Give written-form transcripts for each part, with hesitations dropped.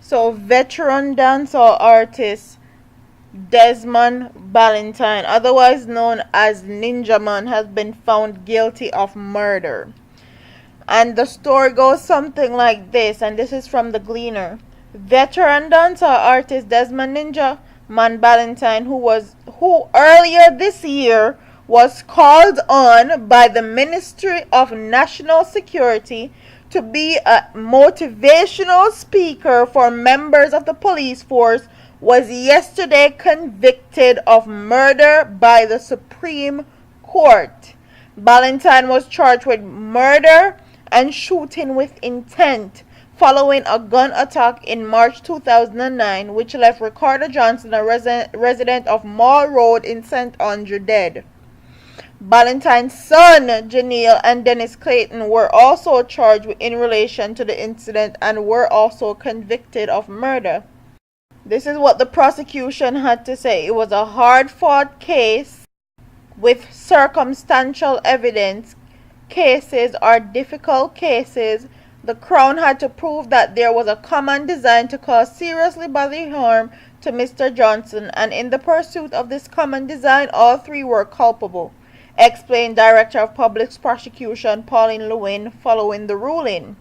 So, veteran dancehall artist Desmond Valentine, otherwise known as Ninja Man, has been found guilty of murder. And the story goes something like this, and this is from the Gleaner. Veteran dancehall artist Desmond Ninja Man Valentine, who earlier this year was called on by the Ministry of National Security to be a motivational speaker for members of the police force, was yesterday convicted of murder by the Supreme Court. Valentine was charged with murder and shooting with intent following a gun attack in March 2009, which left Ricardo Johnson, a resident of Mall Road in St. Andrew, dead. Valentine's son, Janelle, and Dennis Clayton were also charged in relation to the incident and were also convicted of murder. This is what the prosecution had to say. It was a hard-fought case with circumstantial evidence. Cases are difficult cases. The Crown had to prove that there was a common design to cause seriously bodily harm to Mr. Johnson, and in the pursuit of this common design, all three were culpable, explained Director of Public Prosecution Pauline Lewin following the ruling.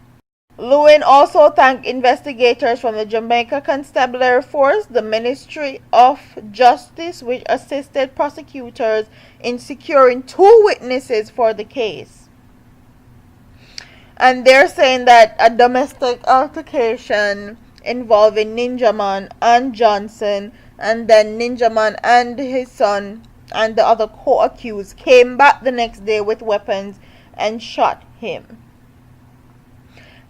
Lewin also thanked investigators from the Jamaica Constabulary Force, the Ministry of Justice, which assisted prosecutors in securing 2 witnesses for the case. And they're saying that a domestic altercation involving Ninja Man and Johnson, and then Ninja Man and his son and the other co-accused came back the next day with weapons and shot him.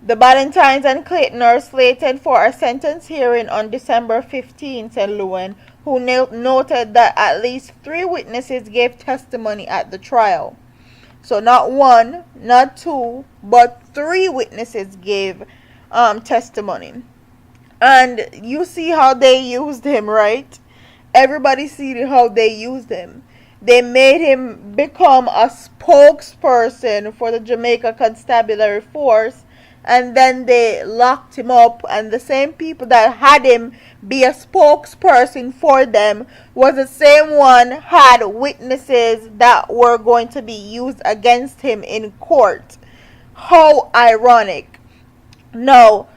The Valentines and Clayton are slated for a sentence hearing on December 15, said Lewin, who noted that at least 3 witnesses gave testimony at the trial. So not 1, not 2, but 3 witnesses gave testimony. And you see how they used him, right? Everybody see how they used him. They made him become a spokesperson for the Jamaica Constabulary Force, and then they locked him up, and the same people that had him be a spokesperson for them was the same one had witnesses that were going to be used against him in court. How ironic. Now,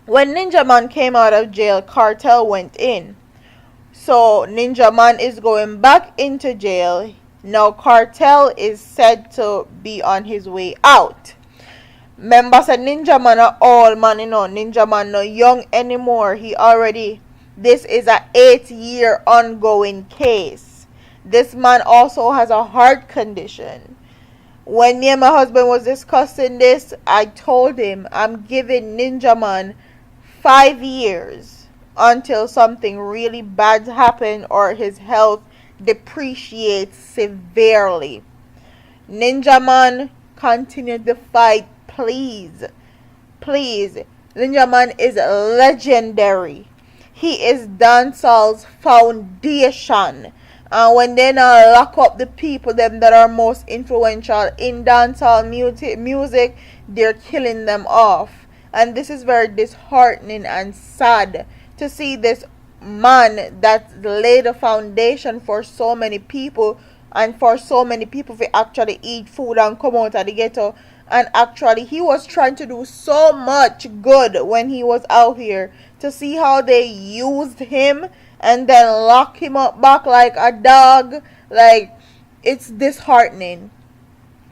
when Ninja Man came out of jail, Cartel went in. So Ninja Man is going back into jail. Now Cartel is said to be on his way out. Members of Ninja Man are all man, Ninja Man not young anymore. This is a 8-year ongoing case. This man also has a heart condition. When me and my husband was discussing this, I told him I'm giving Ninja Man 5 years until something really bad happens or his health depreciates severely. Ninja Man, continue the fight, please. Please. Ninja Man is legendary. He is dancehall's foundation. And when they now lock up the people them that are most influential in dancehall music, they're killing them off. And this is very disheartening and sad to see this man that laid a foundation for so many people, and for so many people to actually eat food and come out of the ghetto. And actually he was trying to do so much good when he was out here, to see how they used him and then lock him up back like a dog. Like, it's disheartening.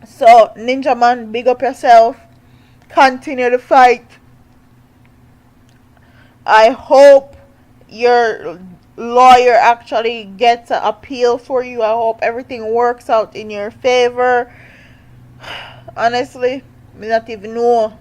So Ninja Man, big up yourself, continue the fight. I hope your lawyer actually gets an appeal for you. I hope everything works out in your favor. Honestly, I not even know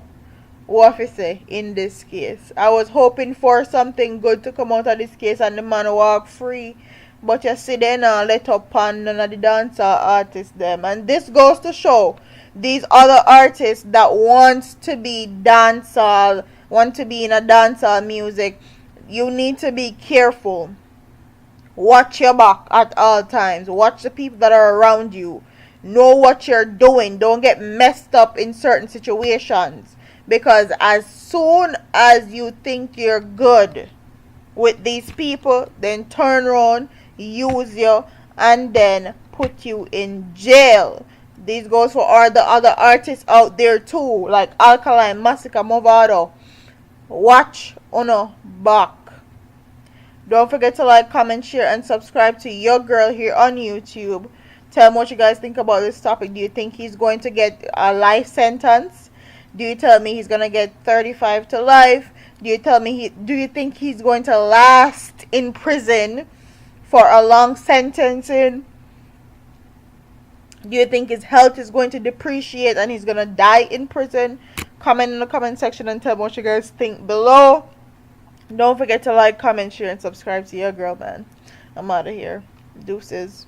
what to say in this case. I was hoping for something good to come out of this case and the man walk free. But you see, they now let up on none of the dancer artists them. And this goes to show these other artists that wants to be dancehall, want to be in a dancehall music, you need to be careful. Watch your back at all times. Watch the people that are around you. Know what you're doing. Don't get messed up in certain situations. Because as soon as you think you're good with these people, then turn around, use you, and then put you in jail. This goes for all the other artists out there too, like Alkaline, Massacre, Movado. Watch on back. Don't forget to like, comment, share, and subscribe to your girl here on YouTube. Tell me what you guys think about this topic. Do you think he's going to get a life sentence? Do you tell me he's gonna get 35 to life? Do you think he's going to last in prison for a long sentencing? Do you think his health is going to depreciate and he's gonna die in prison? Comment in the comment section and tell me what you guys think below. Don't forget to like, comment, share, and subscribe to your girl, man. I'm out of here. Deuces.